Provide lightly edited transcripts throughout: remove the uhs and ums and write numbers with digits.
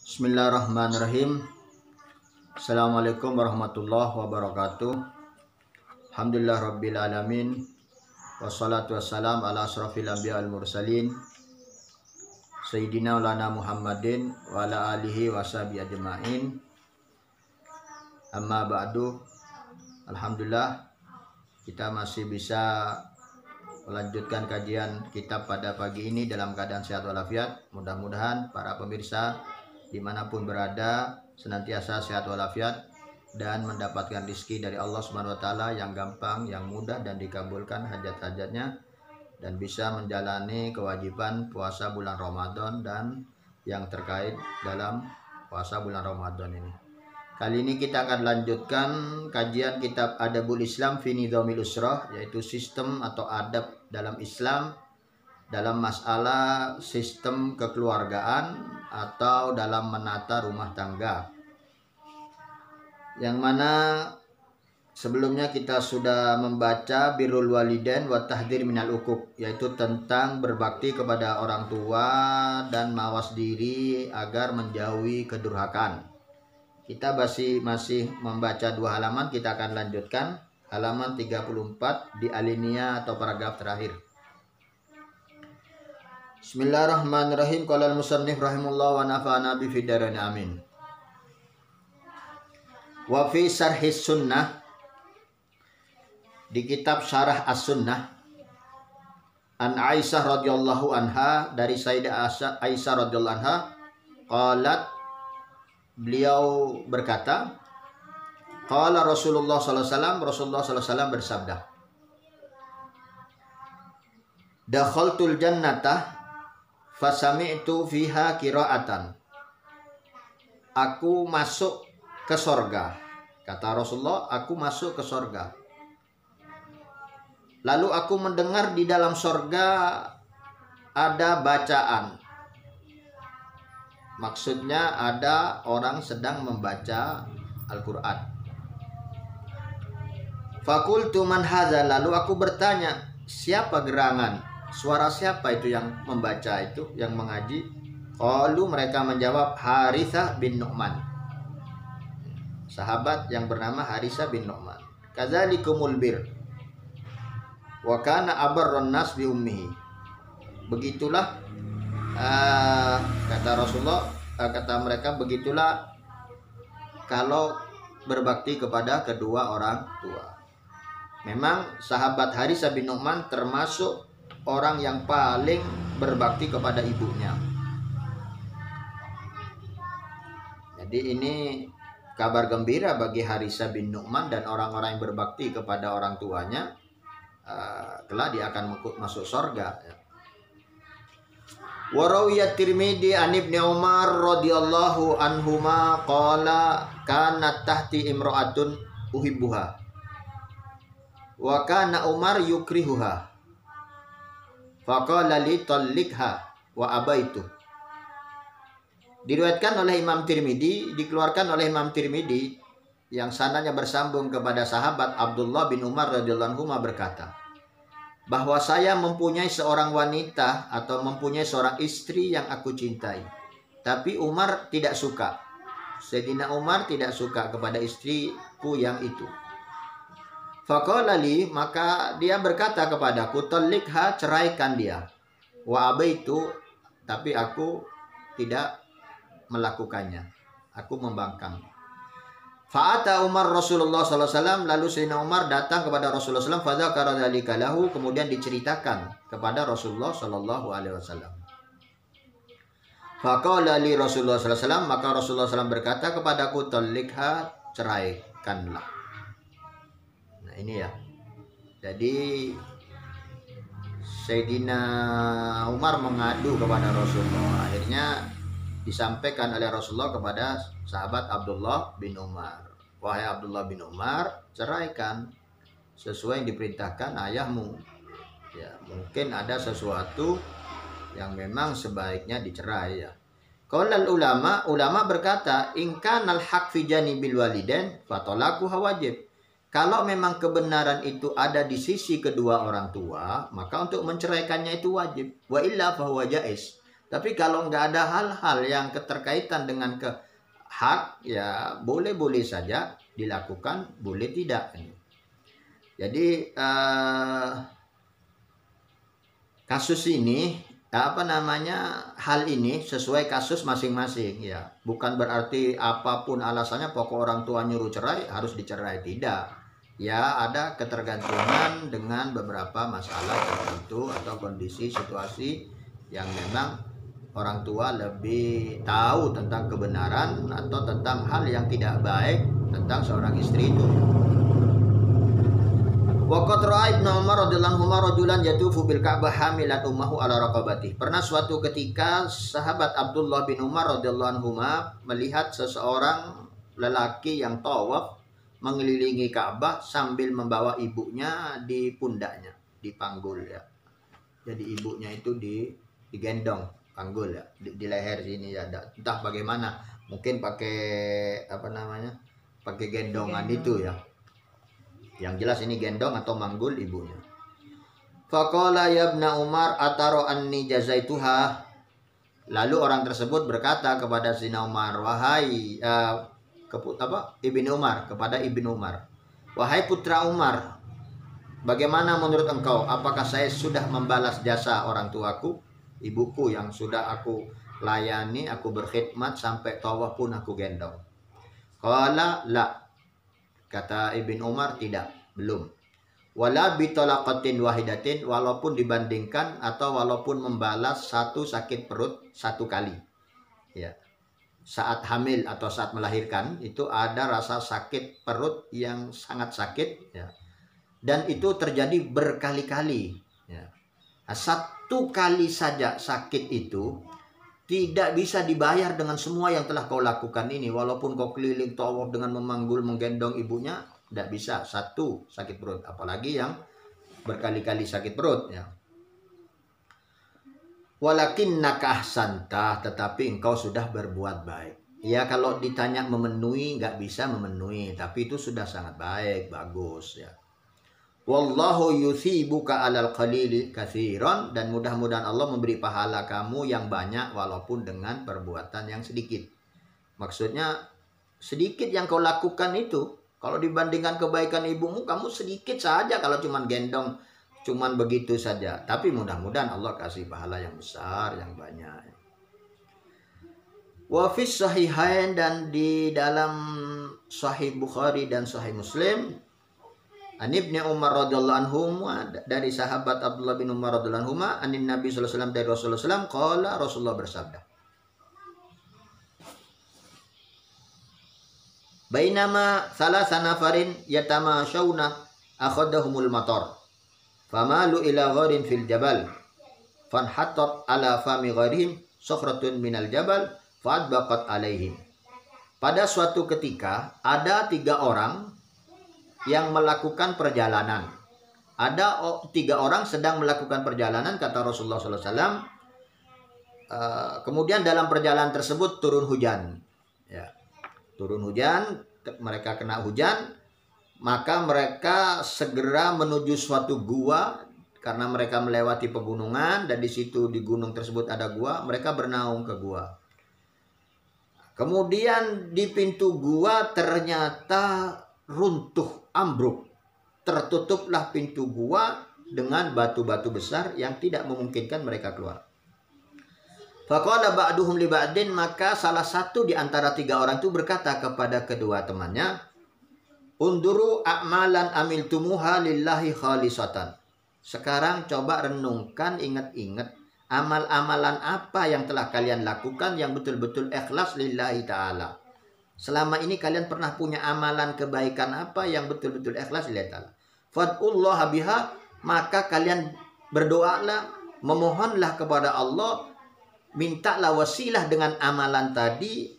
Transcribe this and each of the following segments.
Bismillahirrahmanirrahim. Assalamualaikum warahmatullahi wabarakatuh. Alhamdulillah rabbil alamin. Wassalatu wassalam ala asrafil anbiya wal mursalin Sayyidina ulana Muhammadin wa ala alihi wa sahbihi ajma'in. Amma ba'du. Alhamdulillah kita masih bisa melanjutkan kajian kitab pada pagi ini dalam keadaan sehat walafiat. Mudah-mudahan para pemirsa dimanapun berada senantiasa sehat walafiat dan mendapatkan rezeki dari Allah Subhanahu wa taala yang gampang, yang mudah dan dikabulkan hajat-hajatnya, dan bisa menjalani kewajiban puasa bulan Ramadan dan yang terkait dalam puasa bulan Ramadan ini. Kali ini kita akan lanjutkan kajian kitab Adabul Islam fi Nizamil Usrah, yaitu sistem atau adab dalam Islam dalam masalah sistem kekeluargaan atau dalam menata rumah tangga, yang mana sebelumnya kita sudah membaca birrul walidain wa tahdhir minal uquq, yaitu tentang berbakti kepada orang tua dan mawas diri agar menjauhi kedurhakaan. Kita masih membaca 2 halaman, kita akan lanjutkan halaman 34 di alinea atau paragraf terakhir. Bismillahirrahmanirrahim. Qala al-musannif rahimahullah wa nafa'ana bi fid-dharain amin. Wa fi syarhis sunnah, di kitab Syarah As-Sunnah, an Aisyah radhiyallahu anha, dari Sayyidah Aisyah radhiyallahu anha, qalat, beliau berkata, qala Rasulullah sallallahu alaihi wasallam, Rasulullah sallallahu alaihi wasallam bersabda, dakhaltul jannata fasami'tu fiha qira'atan. Aku masuk ke sorga. Kata Rasulullah, aku masuk ke sorga. Lalu aku mendengar di dalam sorga ada bacaan. Maksudnya ada orang sedang membaca Al-Quran. Fakultu man hadza, lalu aku bertanya, siapa gerangan? Suara siapa itu yang membaca itu, yang mengaji? Qalu, mereka menjawab, Harithah bin Nu'man. Sahabat yang bernama Harithah bin Nu'man. Kadzalikumul bir. Wa kana abarrun nas bi ummihi. Begitulah kata Rasulullah, kata mereka, begitulah kalau berbakti kepada kedua orang tua. Memang sahabat Harithah bin Nu'man termasuk orang yang paling berbakti kepada ibunya. Jadi ini kabar gembira bagi Harithah bin Nu'man dan orang-orang yang berbakti kepada orang tuanya, kelak dia akan masuk surga. Wa rawiyat Tirmidzi an Ibnu Umar radhiyallahu anhuma qala kanat tahti imra'atun uhibbuha wa kana Umar yukrihuha faqala li talliqha wa abaitu. Diriwayatkan oleh Imam Tirmidzi, dikeluarkan oleh Imam Tirmidzi, yang sanadnya bersambung kepada sahabat Abdullah bin Umar radhiyallahu anhu berkata, bahwa saya mempunyai seorang wanita atau mempunyai seorang istri yang aku cintai, tapi Umar tidak suka. Sayyidina Umar tidak suka kepada istriku yang itu. Faqala li, maka dia berkata kepadaku, talliqha, ceraikan dia. Wa abaitu, tapi aku tidak melakukannya, aku membangkang. Fa'ata Umar Rasulullah sallallahu alaihi wasallam, lalu Sayyidina Umar datang kepada Rasulullah sallallahu alaihi wasallam, fadzakara dzalika lahu, kemudian diceritakan kepada Rasulullah sallallahu alaihi wasallam. Faqala li Rasulullah sallallahu alaihi wasallam, maka Rasulullah sallallahu alaihi wasallam berkata kepadaku, talliqha, ceraikanlah. Nah ini ya. Jadi Sayyidina Umar mengadu kepada Rasulullah. Akhirnya disampaikan oleh Rasulullah kepada sahabat Abdullah bin Umar. Wahai Abdullah bin Umar, ceraikan sesuai yang diperintahkan ayahmu. Ya, mungkin ada sesuatu yang memang sebaiknya dicerai ya. Qaulal ulama berkata, in kanal haq fi janibil walidain fatalaquha wajib. Kalau memang kebenaran itu ada di sisi kedua orang tua, maka untuk menceraikannya itu wajib. Wa illa fahuwa jaiz. Tapi kalau nggak ada hal-hal yang keterkaitan dengan hak, ya boleh-boleh saja dilakukan, boleh tidak. Jadi kasus ini hal ini sesuai kasus masing-masing ya. Bukan berarti apapun alasannya pokok orang tua nyuruh cerai harus dicerai, tidak. Ya ada ketergantungan dengan beberapa masalah tertentu atau kondisi situasi yang memang orang tua lebih tahu tentang kebenaran atau tentang hal yang tidak baik tentang seorang istri itu. Waqat ra'a Ibnu Umar radhiyallahu anhu rajulan yatufu bil Ka'bah hamilan ummahu ala raqabati. Pernah suatu ketika sahabat Abdullah bin Umar radhiyallahu anhu melihat seseorang lelaki yang tawaf mengelilingi Ka'bah sambil membawa ibunya di pundaknya, dipanggul ya. Jadi ibunya itu digendong, panggul ya, di leher sini ya. Entah bagaimana, mungkin pakai pakai gendongan itu ya. Yang jelas ini gendong atau manggul ibunya. Faqala ya ibna Umar ataro anni jazaituha. Lalu orang tersebut berkata kepada Sina Umar, wahai Ibnu Umar, kepada Ibnu Umar, wahai putra Umar, bagaimana menurut engkau? Apakah saya sudah membalas jasa orang tuaku, ibuku yang sudah aku layani, aku berkhidmat sampai tawaf pun aku gendong? Qala la. Kata Ibn Umar, tidak, belum. Wala bitolaqatin wahidatin, walaupun dibandingkan atau walaupun membalas satu sakit perut satu kali. Ya. Saat hamil atau saat melahirkan itu ada rasa sakit perut yang sangat sakit ya. Dan itu terjadi berkali-kali ya. Nah, satu kali saja sakit itu tidak bisa dibayar dengan semua yang telah kau lakukan ini. Walaupun kau keliling tawaf dengan memanggul, menggendong ibunya, tidak bisa. Satu sakit perut. Apalagi yang berkali-kali sakit perut. Ya. Walakinnaka ahsanta, tetapi engkau sudah berbuat baik. Ya kalau ditanya memenuhi, nggak bisa memenuhi. Tapi itu sudah sangat baik, bagus ya. Wallahu yuthibuka alal qalili katsiran, dan mudah-mudahan Allah memberi pahala kamu yang banyak walaupun dengan perbuatan yang sedikit. Maksudnya sedikit yang kau lakukan itu, kalau dibandingkan kebaikan ibumu, kamu sedikit saja kalau cuman gendong, cuman begitu saja. Tapi mudah-mudahan Allah kasih pahala yang besar, yang banyak. Wa fis sahihain, dan di dalam Sahih Bukhari dan Sahih Muslim, An Ibnu Umar radhiyallahu anhu, dari sahabat Abdullah bin Umar radhiyallahu anhu, anin Nabi sallallahu alaihi wasallam, dari Rasulullah sallallahu alaihi wasallam, qala, Rasulullah bersabda, bainama salasa nafarin yatamashawna akhadahumul matar famalu ila gharin fil jabal fanhatat ala fami gharihim sakhratun minal jabal fadbaqat alaihim. Pada suatu ketika ada 3 orang yang melakukan perjalanan. Ada 3 orang sedang melakukan perjalanan, kata Rasulullah SAW. Kemudian dalam perjalanan tersebut turun hujan. Ya, turun hujan, mereka kena hujan, maka mereka segera menuju suatu gua karena mereka melewati pegunungan dan di situ di gunung tersebut ada gua. Mereka bernaung ke gua. Kemudian di pintu gua ternyata runtuh, ambruk. Tertutuplah pintu gua dengan batu-batu besar yang tidak memungkinkan mereka keluar. Faqala ba'duhum li ba'din, maka salah satu di antara 3 orang itu berkata kepada kedua temannya, unduru a'malan amiltumuha lillahi khalisatan. Sekarang coba renungkan, ingat-ingat amal-amalan apa yang telah kalian lakukan yang betul-betul ikhlas lillahi ta'ala. Selama ini kalian pernah punya amalan kebaikan apa yang betul-betul ikhlas lillahi ta'ala. Fad'ullah biha, maka kalian berdoalah, memohonlah kepada Allah, mintalah wasilah dengan amalan tadi,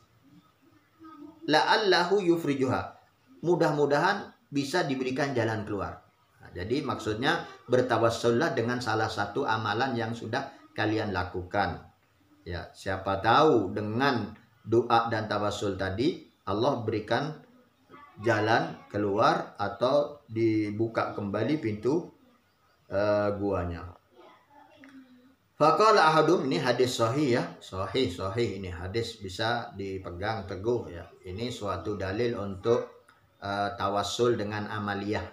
la'allahu yufrijuha, mudah-mudahan bisa diberikan jalan keluar. Nah, jadi maksudnya bertawassullah dengan salah satu amalan yang sudah kalian lakukan. Ya, siapa tahu dengan doa dan tawassul tadi Allah berikan jalan keluar atau dibuka kembali pintu guanya. Faqala ahadum, ini hadis sahih ya, sahih ini hadis bisa dipegang teguh ya. Ini suatu dalil untuk tawassul dengan amaliyah.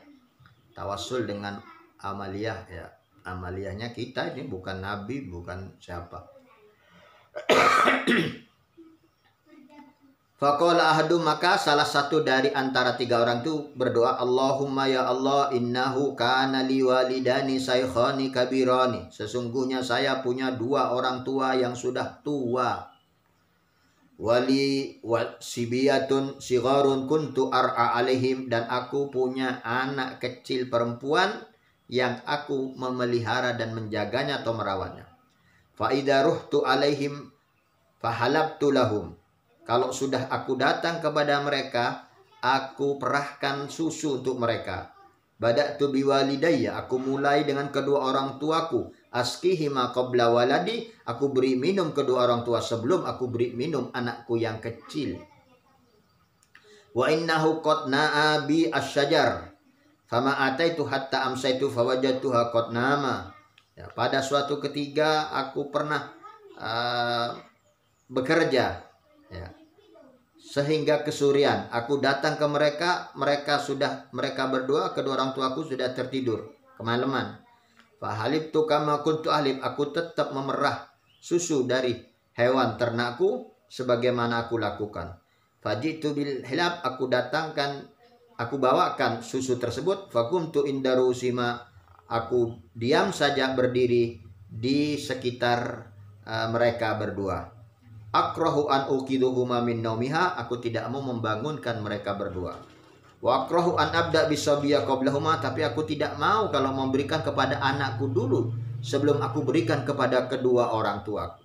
Tawassul dengan amaliyah ya. Amaliyahnya kita ini bukan nabi, bukan siapa. Faqala ahadum, maka salah satu dari antara tiga orang itu berdoa, Allahumma ya Allah, innahu kana li walidani saykhani kabirani. Sesungguhnya saya punya dua orang tua yang sudah tua. Wali sibiyatun sigharun kuntu ar'a alaihim, dan aku punya anak kecil perempuan yang aku memelihara dan menjaganya atau merawatnya. Fa idza ruhtu alaihim fahalabtu lahum. Kalau sudah aku datang kepada mereka, aku perahkan susu untuk mereka. Bada'tu biwalidayya, aku mulai dengan kedua orang tuaku. Askihima qabla waladi, aku beri minum kedua orang tua sebelum aku beri minum anakku yang kecil. Wa innahu qad na'a bi asyajar, fama ataitu hatta amsaitu fawajadtuha qad nama. Ya, pada suatu ketiga aku pernah bekerja ya, sehingga kesurian aku datang ke mereka, mereka berdua, kedua orang tuaku sudah tertidur kemalaman. Fahalibtu kama kuntu ahlib, aku tetap memerah susu dari hewan ternakku sebagaimana aku lakukan. Fajitu bil hilab, aku bawakan susu tersebut. Fakuntu indarusima, aku diam saja berdiri di sekitar mereka berdua. Akrahu an uqiduhuma min naumiha, aku tidak mau membangunkan mereka berdua. Wa akrahu an abda bisabiya qablahuma, tapi aku tidak mau kalau memberikan kepada anakku dulu sebelum aku berikan kepada kedua orang tuaku.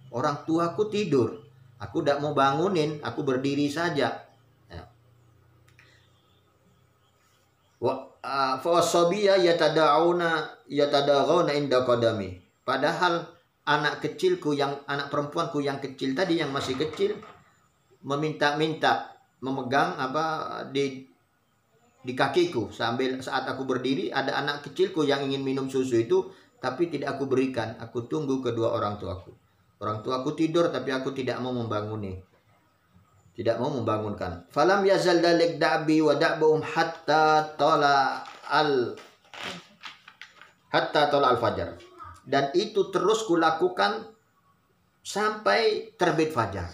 Orang tuaku tidur, aku tidak mau bangunin, aku berdiri saja. Ya. Fa wasabiya yatada'una inda qadami. Padahal anak kecilku, anak perempuanku yang kecil tadi, yang masih kecil, meminta-minta memegang di kakiku sambil saat aku berdiri. Ada anak kecilku yang ingin minum susu itu, tapi tidak aku berikan. Aku tunggu kedua orang tuaku. Orang tuaku tidur, tapi aku tidak mau membangunkan. Falam yazal dalik da'bi wa da'buhum hatta tola al-fajar. Dan itu terus kulakukan sampai terbit fajar.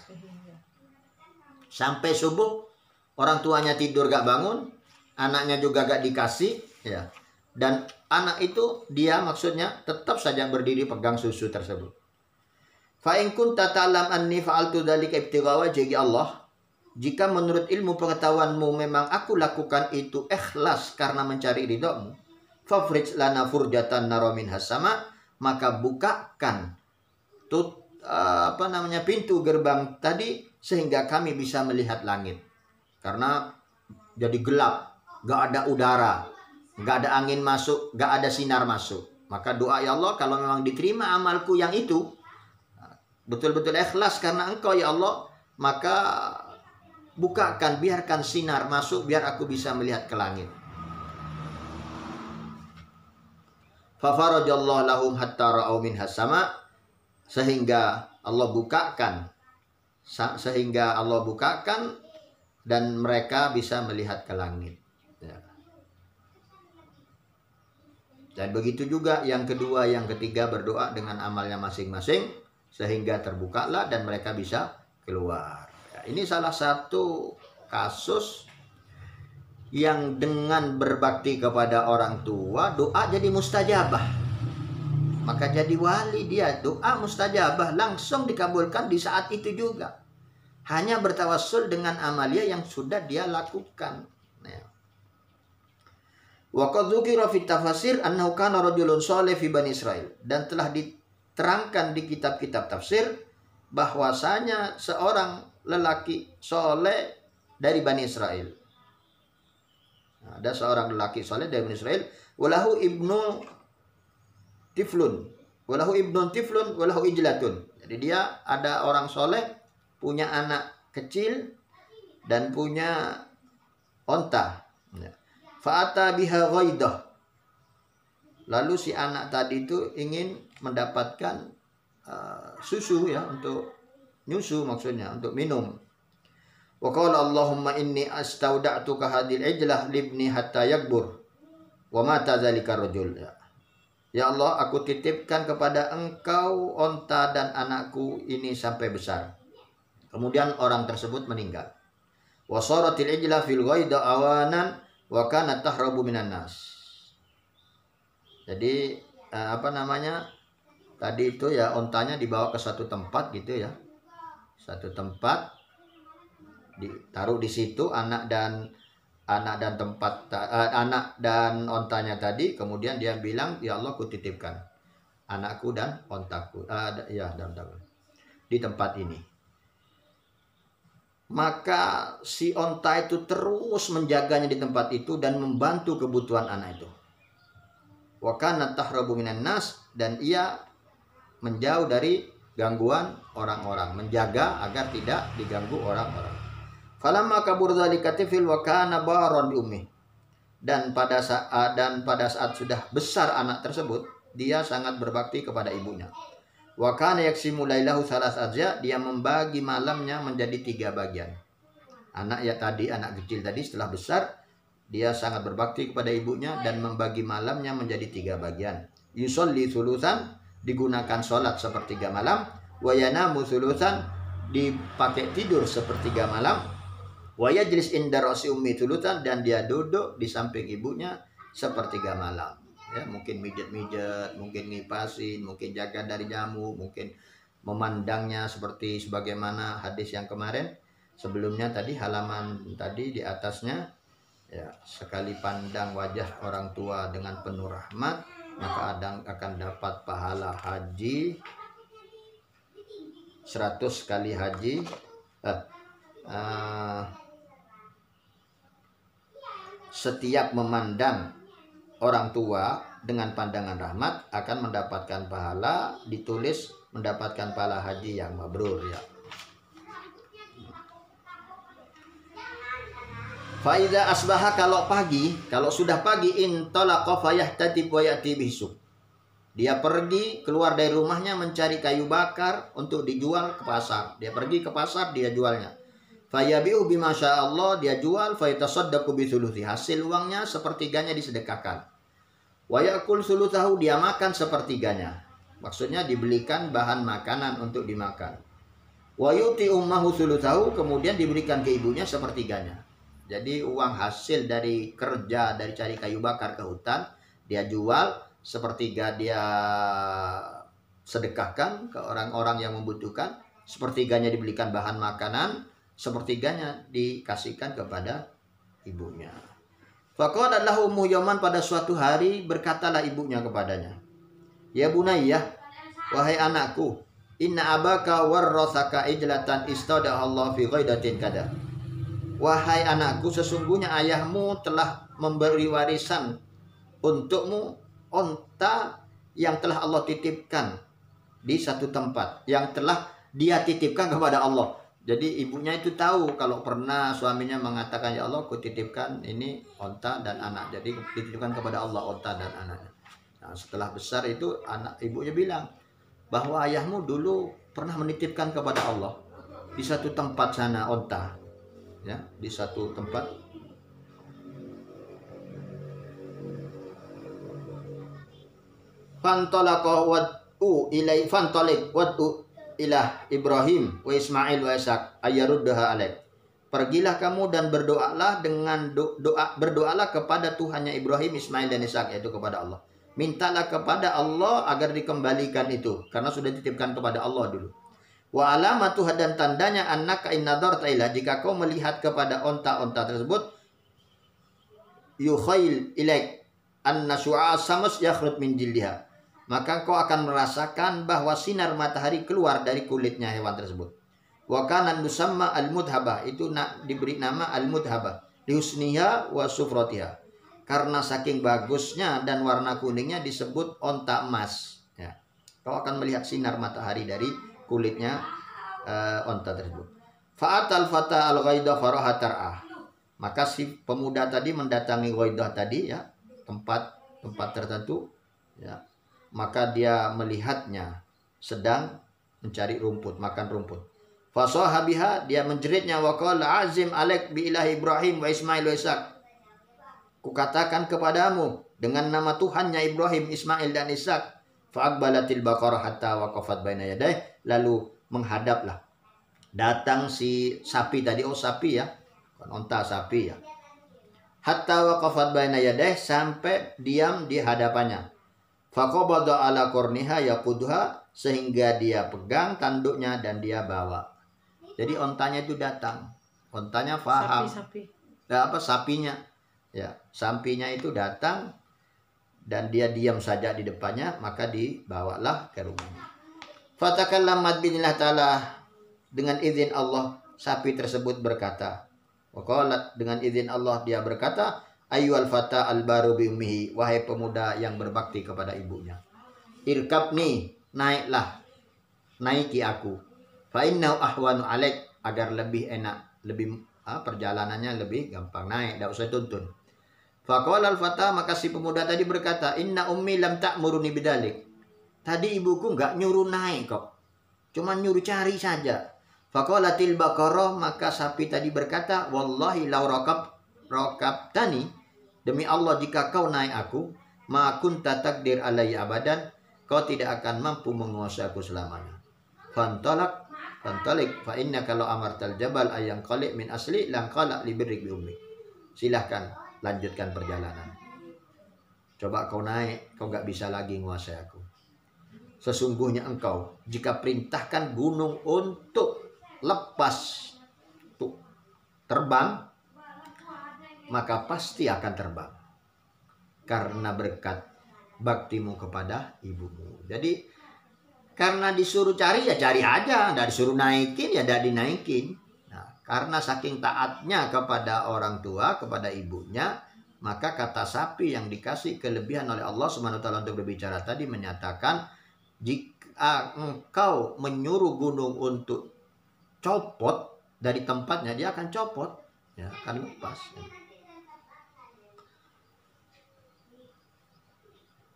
Sampai subuh, orang tuanya tidur gak bangun, anaknya juga gak dikasih, ya. Dan anak itu dia maksudnya tetap saja berdiri pegang susu tersebut. Fa in kunta ta'lam anni fa'altu dzalika ibtigha wajhi Allah. Jika menurut ilmu pengetahuanmu memang aku lakukan itu ikhlas karena mencari ridhamu, fafrij lana furjatan nara minhas sama, maka bukakan pintu gerbang tadi sehingga kami bisa melihat langit. Karena jadi gelap, gak ada udara, gak ada angin masuk, gak ada sinar masuk. Maka doa, ya Allah, kalau memang diterima amalku yang itu, betul-betul ikhlas karena Engkau ya Allah, maka bukakan, biarkan sinar masuk biar aku bisa melihat ke langit. Fafarajallahu lahum hatta ra'au minhas sama, sehingga Allah bukakan dan mereka bisa melihat ke langit. Ya. Dan begitu juga yang kedua, yang ketiga berdoa dengan amalnya masing-masing sehingga terbukalah dan mereka bisa keluar. Ya, ini salah satu kasus yang dengan berbakti kepada orang tua, doa jadi mustajabah. Maka jadi wali dia, doa mustajabah langsung dikabulkan di saat itu juga. Hanya bertawassul dengan amalia yang sudah dia lakukan. Wa qad dzukira fi tafasir annahu kana rajulun shalih fi Bani Israil. Dan telah diterangkan di kitab-kitab tafsir bahwasanya seorang lelaki soleh dari Bani Israel. Ada seorang lelaki soleh dari Bani Israel, walahu ibnu tiflun, walahu ijlatun. Jadi dia ada orang soleh, punya anak kecil dan punya onta. Fa'ata biha ghaidah. Lalu si anak tadi itu ingin mendapatkan susu ya, untuk nyusu maksudnya, untuk minum. Wa qala Allahumma inni astauda'tuka hadil ijlah libni hatta yakbur wa mata dzalika rajul. Ya Allah, aku titipkan kepada engkau onta dan anakku ini sampai besar. Kemudian orang tersebut meninggal. Wa saratil ijlah fil ghaida awanan wa kanat tahrabu minan nas. Jadi tadi itu ya, ontanya dibawa ke satu tempat gitu ya, satu tempat ditaruh di situ anak dan ontanya tadi. Kemudian dia bilang, ya Allah, ku titipkan anakku dan ontaku di tempat ini. Maka si onta itu terus menjaganya di tempat itu dan membantu kebutuhan anak itu. Wa kanat tahrabu minan nas, dan ia menjauh dari gangguan orang-orang, menjaga agar tidak diganggu orang-orang. Falamma kabur dzalika tifl wa kana baron bi ummi. Dan pada saat sudah besar anak tersebut, dia sangat berbakti kepada ibunya. Wa kana yaksimu lailahu salas ajza, dia membagi malamnya menjadi 3 bagian. Anak kecil tadi setelah besar, dia sangat berbakti kepada ibunya dan membagi malamnya menjadi 3 bagian. Yusolli sulusan, digunakan sholat sepertiga malam. Wa yanamu sulusan, dipakai tidur sepertiga malam. Wa yajlis inda ra'si ummi sulusan, dan dia duduk di samping ibunya sepertiga malam. Ya, mungkin mijet-mijet, mungkin ngipasin, mungkin jaga dari nyamuk, mungkin memandangnya seperti sebagaimana hadis yang kemarin sebelumnya tadi, halaman tadi di atasnya. Ya, sekali pandang wajah orang tua dengan penuh rahmat, maka akan dapat pahala haji 100 kali haji. Setiap memandang orang tua dengan pandangan rahmat akan mendapatkan pahala, ditulis mendapatkan pahala haji yang mabrur ya. Faiza asbaha, kalau sudah pagi, intalaqa fayahtadib wa ya'ti bisuk. Dia pergi keluar dari rumahnya mencari kayu bakar untuk dijual ke pasar. Dia pergi ke pasar, dia jualnya. Fayabi'u bima sya'allah, dia jual, fayatasaddaqu bi thuluthi. Hasil uangnya sepertiganya disedekahkan. Wa ya'kul thuluthahu, dia makan sepertiganya. Maksudnya dibelikan bahan makanan untuk dimakan. Wa yuti ummahu thuluthahu, kemudian diberikan ke ibunya sepertiganya. Jadi uang hasil dari kerja, dari cari kayu bakar ke hutan, dia jual, sepertiga dia sedekahkan ke orang-orang yang membutuhkan, sepertiganya dibelikan bahan makanan, sepertiganya dikasihkan kepada ibunya. Faqala lahu ummu yawman, pada suatu hari berkatalah ibunya kepadanya, ya bunayyah, wahai anakku, inna abaka warrathaka ijlatan istaudahallahu fi ghaidatin kada. Wahai anakku, sesungguhnya ayahmu telah memberi warisan untukmu onta yang telah Allah titipkan di satu tempat, yang telah dia titipkan kepada Allah. Jadi ibunya itu tahu kalau pernah suaminya mengatakan, ya Allah, aku titipkan ini onta dan anak. Jadi dititipkan kepada Allah onta dan anaknya. Nah, setelah besar itu ibunya bilang bahwa ayahmu dulu pernah menitipkan kepada Allah di satu tempat sana onta. Ya, di satu tempat. Fantalaqa wad'u ilai fantalik wad'u ilah Ibrahim wa Ismail wa Ishaq ayyaruddaha alaik. Pergilah kamu dan berdoalah dengan berdoalah kepada Tuhannya Ibrahim, Ismail dan Ishaq, yaitu kepada Allah. Mintalah kepada Allah agar dikembalikan itu, karena sudah dititipkan kepada Allah dulu. Wa alamatu, dan tandanya annaka in nadarta ila, jika kau melihat kepada onta-onta tersebut, yukhail ilaik anna syu'a samus yakhrut min jildiha, maka kau akan merasakan bahwa sinar matahari keluar dari kulitnya hewan tersebut. Wa kana nusamma al-mudhabah, itu diberi nama al-mudhabah liusniha wa sufratiha, karena saking bagusnya dan warna kuningnya disebut onta emas ya. Kau akan melihat sinar matahari dari kulitnya onta tersebut. Fa'atal fata al-ghaidah faraha tar'ah, maka si pemuda tadi mendatangi ghaidah tadi ya, tempat tertentu Ya. Maka dia melihatnya sedang mencari rumput, makan rumput. Fasahabiha, dia menjeritnya, wa qala azim alaik bi ilahi Ibrahim wa Ismail wa Ishaq. Kukatakan kepadamu dengan nama Tuhannya Ibrahim, Ismail dan Ishak. Fa'aqbalatil baqarah hatta waqafat baina yadayh, lalu menghadaplah. Datang si sapi tadi, sapi ya, onta sapi ya. Hatta waqafat baina yadayh, sampai diam di hadapannya. Faqabada ala qurniha yaqudha, sehingga dia pegang tanduknya dan dia bawa. Jadi ontanya itu datang. Ontanya paham. Sapi. Sapinya. Ya, sapinya itu datang dan dia diam saja di depannya, maka dibawalah ke rumahnya. Fatakallamat binillah ta'ala, dengan izin Allah sapi tersebut berkata. Waqalat, dengan izin Allah dia berkata, ayyuhal fata al-baru bi ummihi, wahai pemuda yang berbakti kepada ibunya. Irkabni, naiklah, naiki aku. Fa innahu ahwanu alaik, agar lebih enak, lebih perjalanannya lebih gampang, naik, tidak usah tuntun. Faqala al-fata, maka si pemuda tadi berkata, inna ummi lam ta'muruni bidalik. Tadi ibuku enggak nyuruh naik kok, cuma nyuruh cari saja. Faqalatil baqarah, maka sapi tadi berkata, wallahi law raqabtani, demi Allah jika kau naik aku, ma kunta takdir alayya abadan, kau tidak akan mampu menguasai aku selamanya. Fantalik fa innaka law amartal jabal ayang qali min asli lang qala li birrik bi ummi. Silahkan lanjutkan perjalanan. Coba kau naik, kau nggak bisa lagi menguasai aku. Sesungguhnya engkau jika perintahkan gunung untuk lepas tuh terbang, maka pasti akan terbang karena berkat baktimu kepada ibumu. Jadi karena disuruh cari ya cari aja, tidak disuruh naikin ya tidak dinaikin. Nah, karena saking taatnya kepada orang tua, kepada ibunya, maka kata sapi yang dikasih kelebihan oleh Allah SWT untuk berbicara tadi menyatakan, jika engkau menyuruh gunung untuk copot dari tempatnya, dia akan copot, ya, akan lepas.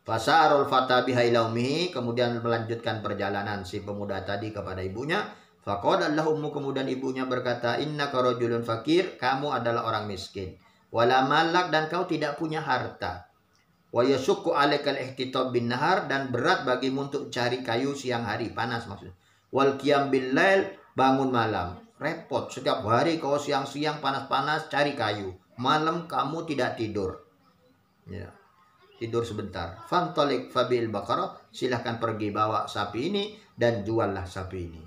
Fasarul fata biha ila ummihi, kemudian melanjutkan perjalanan si pemuda tadi kepada ibunya. Faqala lahum, kemudian ibunya berkata, innaka rajulun fakir, kamu adalah orang miskin. Wala malak, dan kau tidak punya harta. Wa yasukku alaikal ihtitab bin nahar, dan berat bagimu untuk cari kayu siang hari, panas maksudnya. Wal qiyam bil lail, bangun malam, repot. Setiap hari kau siang-siang panas-panas cari kayu, malam kamu tidak tidur. Ya. Tidur sebentar. Fantalik fabil baqarah, silahkan pergi bawa sapi ini dan juallah sapi ini.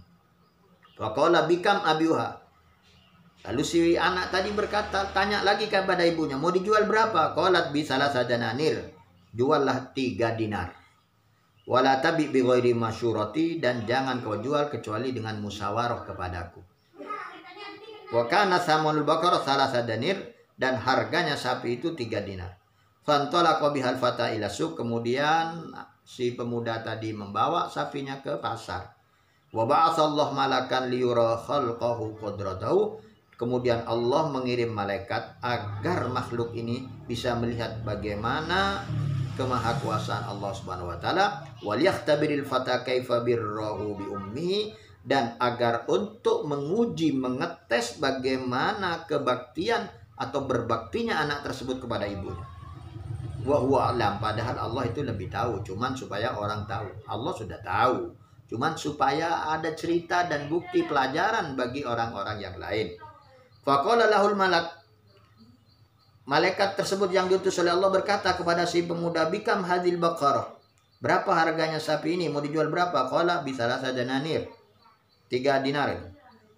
Waqala bikam abiuha. Lalu si anak tadi berkata, tanya lagi kepada ibunya, mau dijual berapa? Qalat bi salasa dananir, juallah 3 dinar. Wala tabi bi ghairi masyurati, dan jangan kau jual kecuali dengan musyawarah kepadaku. Wa kana samanul baqarah salasa danir, dan harganya sapi itu 3 dinar. Fantalaqa bihal fata ila suq, kemudian si pemuda tadi membawa sapinya ke pasar. Wa ba'atsallahu malakan liyura khalqahu qudratahu, kemudian Allah mengirim malaikat agar makhluk ini bisa melihat bagaimana kemahakuasaan Allah Subhanahu wa taala, wal yahtabiril fata kaifa birrahu bi ummihi, dan agar untuk menguji, mengetes bagaimana kebaktian atau berbaktinya anak tersebut kepada ibunya. Wa huwa alam, padahal Allah itu lebih tahu, cuman supaya orang tahu. Allah sudah tahu, cuman supaya ada cerita dan bukti pelajaran bagi orang-orang yang lain. Faqala lahul malak, malaikat tersebut yang diutus oleh Allah berkata kepada si pemuda, bikam hadil baqarah, berapa harganya sapi ini, mau dijual berapa? Qala bi salasa dananir, 3 dinar.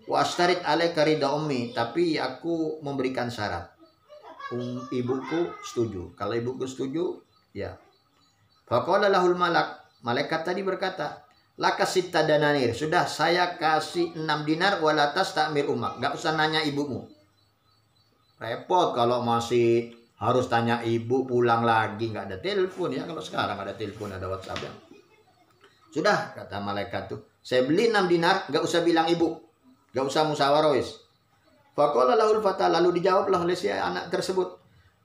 Wa astarid alaika ridha ummi, tapi aku memberikan syarat, ibuku setuju. Kalau ibuku setuju, ya. Faqala lahul malak, malaikat tadi berkata, laka sitta dananir, sudah saya kasih 6 dinar, wala tastamir ummak, enggak usah nanya ibumu. Repot kalau masih harus tanya ibu, pulang lagi, enggak ada telepon ya. Kalau sekarang ada telepon, ada WhatsApp ya. Sudah, kata malaikat tuh, saya beli 6 dinar, enggak usah bilang ibu, enggak usah musyawarah wis. Faqala lahul fata, lalu dijawablah oleh si anak tersebut,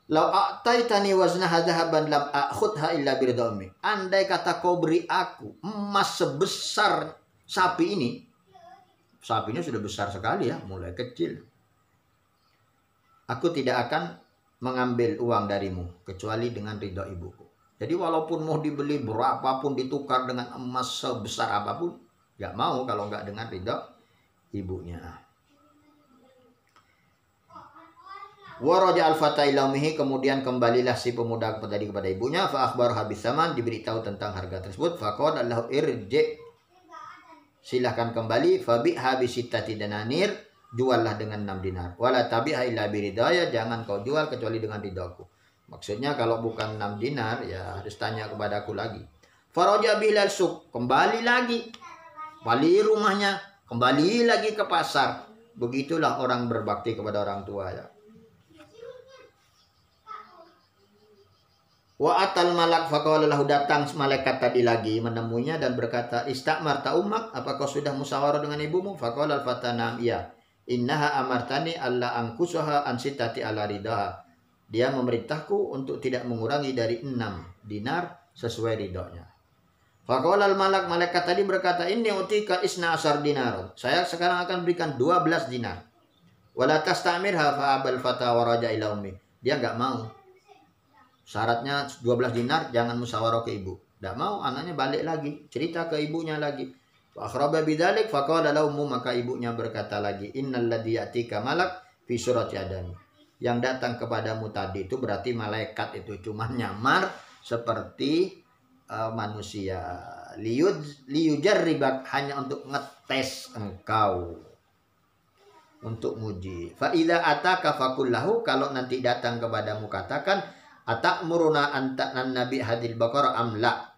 Lau a'taitani waznaha dhahaban lam akhudha illa biridha ummi. Andai kata kau beri aku emas sebesar sapi ini. Sapinya sudah besar sekali ya, mulai kecil. Aku tidak akan mengambil uang darimu kecuali dengan ridha ibuku. Jadi walaupun mau dibeli berapapun, ditukar dengan emas sebesar apapun, nggak mau kalau nggak dengan ridha ibunya. Waraja al-fata ila ummihi, kemudian kembalilah si pemuda tadi kepada ibunya. Fa akhbar habis zaman, diberitahu tentang harga tersebut. Faqala lahu irji, silahkan kembali. Fabi habis sittati dananir, juallah dengan 6 dinar. Wala tabiha illa biridaya, jangan kau jual kecuali dengan ridhaku. Maksudnya kalau bukan 6 dinar ya harus tanya kepadaku lagi. Faraja bilal suq, kembali lagi. Balik rumahnya, kembali lagi ke pasar. Begitulah orang berbakti kepada orang tua ya. Wa atal malak faqala lahu, datang malaikat tadi lagi menemuinya dan berkata, "Istamar ta ummak, apa kau sudah musyawarah dengan ibumu?" Faqala al-fatana, "Iya. Innaha amartani alla ankusaha an sittati ala ridaha." Dia memerintahku untuk tidak mengurangi dari 6 dinar sesuai ridhonya. Faqala al-malak, malaikat tadi berkata, "Inni utika isna asar dinar." Saya sekarang akan berikan 12 dinar. Wala tastamirha fa abal fata wa raja ila ummi. Dia enggak mau. Syaratnya 12 dinar, jangan musyawarah ke ibu. Tidak mau, anaknya balik lagi, cerita ke ibunya lagi. Fa akhraba bidzalik faqala lahu, maka ibunya berkata lagi, "Innal ladzi yatika malak fi surati adami." Yang datang kepadamu tadi itu berarti malaikat, itu cuma nyamar seperti manusia. Liyujarribak, hanya untuk ngetes engkau, untuk nguji. Fa idza ataka faqul lahu, kalau nanti datang kepadamu katakan, "Atakmuruna antan nabi hadil baqarah amla."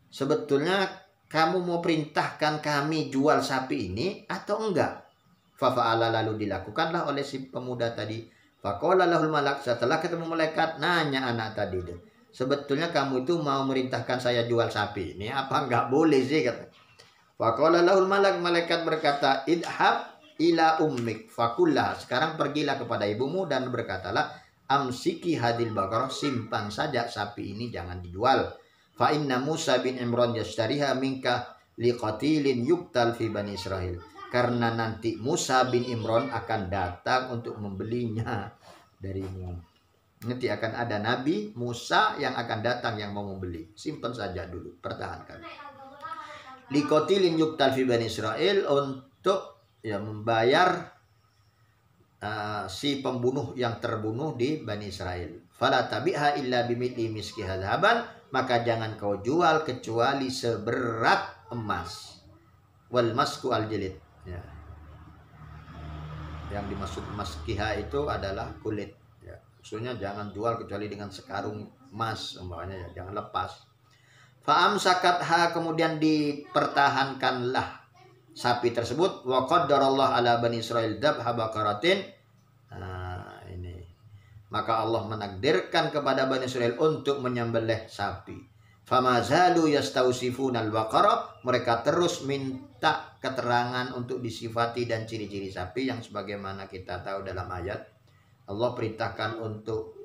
Sebetulnya kamu mau perintahkan kami jual sapi ini atau enggak? Fafa'ala, lalu dilakukanlah oleh si pemuda tadi. Faqala lahul malak, setelah ketemu malaikat, nanya anak tadi itu, "Sebetulnya kamu itu mau merintahkan saya jual sapi ini apa enggak boleh sih?" kata. Faqala lahul malak, malaikat berkata, "Idhab ila ummik fakullah." Sekarang pergilah kepada ibumu dan berkatalah, "Amsiki hadil baqarah, simpan saja sapi ini, jangan dijual. Fa inna Musa bin Imran yashtariha minka liqatilin yuktal fi Bani Israel." Karena nanti Musa bin Imran akan datang untuk membelinya darimu. Nanti akan ada Nabi Musa yang akan datang yang mau membeli. Simpan saja dulu, pertahankan. Liqatilin yuktal fi Bani Israel, untuk ya membayar si pembunuh yang terbunuh di Bani Israel. Fala tabiha illa bimithli miski hadhaban, maka jangan kau jual kecuali seberat emas. Wal masku al jilid. Ya. Yang dimaksud maskiha itu adalah kulit. Ya. Maksudnya jangan jual kecuali dengan sekarung emas, umpamanya ya, jangan lepas. Fa'am sakatha, kemudian dipertahankanlah sapi tersebut. Wa qaddarallah ala Bani Israil dabha baqaratin. Ini. Maka Allah menakdirkan kepada Bani Israil untuk menyembelih sapi. Fama zalu yastausifuna al-baqarah, mereka terus minta keterangan untuk disifati dan ciri-ciri sapi yang sebagaimana kita tahu dalam ayat. Allah perintahkan untuk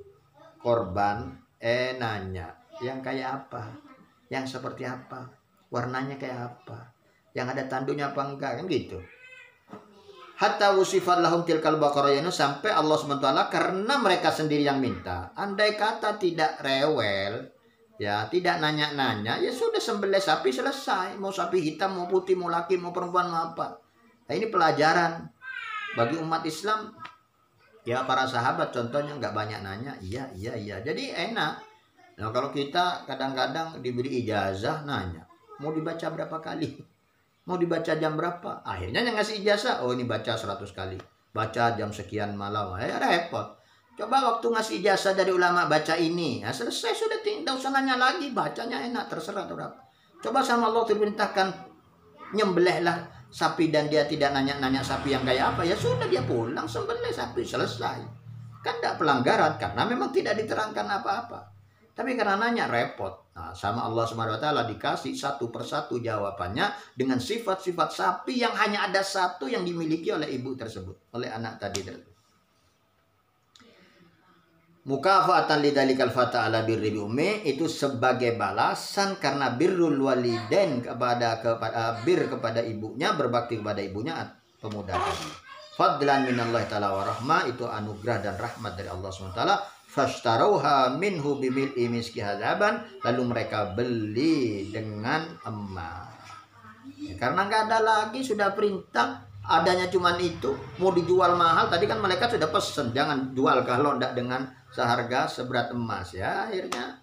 korban, nanya, yang kayak apa? Yang seperti apa? Warnanya kayak apa? Yang ada tanduknya apa enggak? Kan gitu. Hatta wusifat lahum tilkal baqarah, sampai Allah SWT karena mereka sendiri yang minta. Andai kata tidak rewel, ya tidak nanya-nanya, ya sudah sembelih sapi selesai. Mau sapi hitam, mau putih, mau laki, mau perempuan, mau apa. Nah, ini pelajaran bagi umat Islam. Ya para sahabat contohnya nggak banyak nanya, iya. Jadi enak. Nah kalau kita kadang-kadang diberi ijazah nanya, mau dibaca berapa kali? Mau dibaca jam berapa? Akhirnya yang ngasih ijazah, oh ini baca 100 kali. Baca jam sekian malam, repot. Coba waktu ngasih ijazah dari ulama, baca ini, nah, selesai sudah, tidak usah nanya lagi, bacanya enak, terserah berapa. Coba sama Allah diperintahkan nyembelihlah sapi dan dia tidak nanya-nanya sapi yang kayak apa, ya sudah dia pulang sembelih sapi selesai. Kan tidak pelanggaran karena memang tidak diterangkan apa-apa. Tapi karena nanya repot. Nah, sama Allah SWT dikasih satu persatu jawabannya dengan sifat-sifat sapi yang hanya ada satu yang dimiliki oleh ibu tersebut, oleh anak tadi tersebut. Mukafatan lidzalikal fata ala birri bi ummi, itu sebagai balasan karena birrul walidain kepada bir kepada ibunya, berbakti kepada ibunya pemuda tadi. Fadlan minallahi ta'ala wa rahmah, itu anugerah dan rahmat dari Allah SWT. Fashtarauha minhu bimil'i miski hadzaban, lalu mereka beli dengan emas. Ya, karena nggak ada lagi, sudah perintah, adanya cuman itu, mau dijual mahal. Tadi kan mereka sudah pesen jangan jual kalau ndak dengan seharga seberat emas, ya akhirnya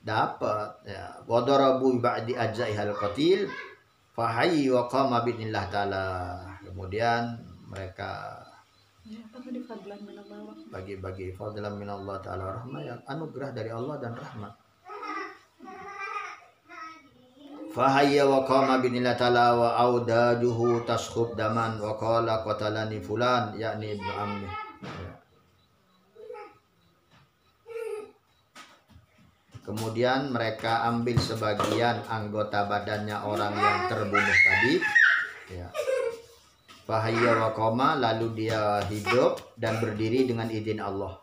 dapat ya. Wadarabu ba'di ajzaihal qatil fahayyi wa qama binillah ta'ala. Kemudian mereka bagi-bagi fadlan minallah ta'ala rahmah, ya anugerah dari Allah dan rahmat. Fahayya wa qama binillah ta'ala wa audajuhu taskhub daman wa qala qatalani fulan, yakni ibnu ammi. Kemudian mereka ambil sebagian anggota badannya orang yang terbunuh tadi, ya. Fahayya wa qama, lalu dia hidup dan berdiri dengan izin Allah.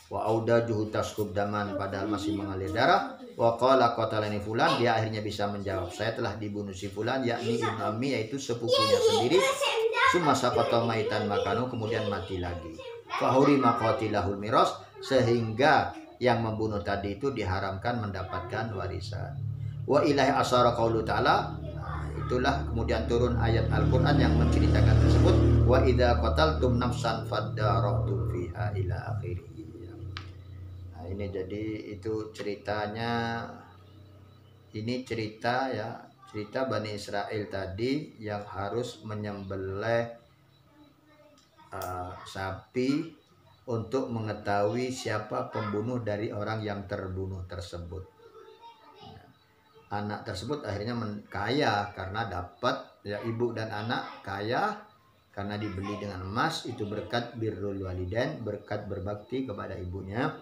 Wa audajuhu taskhub daman, padahal masih mengalir darah. Wa qala qatalani fulan, dia akhirnya bisa menjawab, saya telah dibunuh si fulan, yakni ibnu ammi, yaitu sepupunya sendiri. Summa saqata maitan makanu, kemudian mati lagi. Fahurima qatilahul miras, sehingga yang membunuh tadi itu diharamkan mendapatkan warisan. Wa ilahi asyara qaulu ta'ala, itulah kemudian turun ayat Al-Quran yang menceritakan tersebut. Wa idza qataltum nafsan fadara'tum fiha ila akhirih. Nah, ini jadi itu ceritanya. Ini cerita, ya, cerita Bani Israel tadi yang harus menyembelih sapi untuk mengetahui siapa pembunuh dari orang yang terbunuh tersebut. Anak tersebut akhirnya kaya karena dapat, ya, ibu dan anak kaya karena dibeli dengan emas. Itu berkat birrul walidain, berkat berbakti kepada ibunya,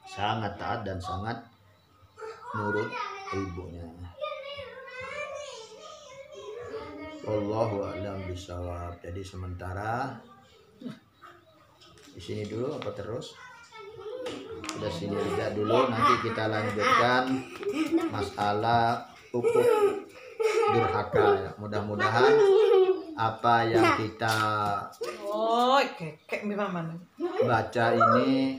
sangat taat dan sangat nurut ibunya. Wallahu a'lam bishawab. Jadi sementara di sini dulu apa terus? Sudah sini aja dulu, nanti kita lanjutkan masalah hukum durhaka, ya. Mudah-mudahan apa yang kita baca ini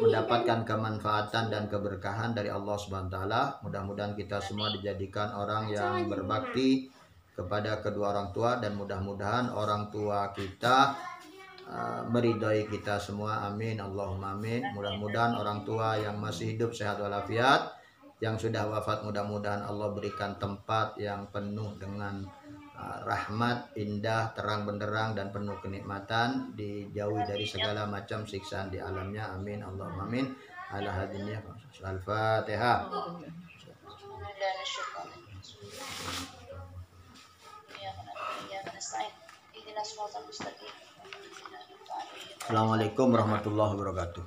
mendapatkan kemanfaatan dan keberkahan dari Allah Subhanahu wa taala. Mudah-mudahan kita semua dijadikan orang yang berbakti kepada kedua orang tua, dan mudah-mudahan orang tua kita meridai kita semua, amin Allahumma amin. Mudah-mudahan orang tua yang masih hidup sehat walafiat, yang sudah wafat mudah-mudahan Allah berikan tempat yang penuh dengan rahmat, indah, terang benderang dan penuh kenikmatan, dijauhi dari segala macam siksaan di alamnya, amin Allahumma amin. Ala hadiniyah Al-Fatihah. Assalamualaikum warahmatullahi wabarakatuh.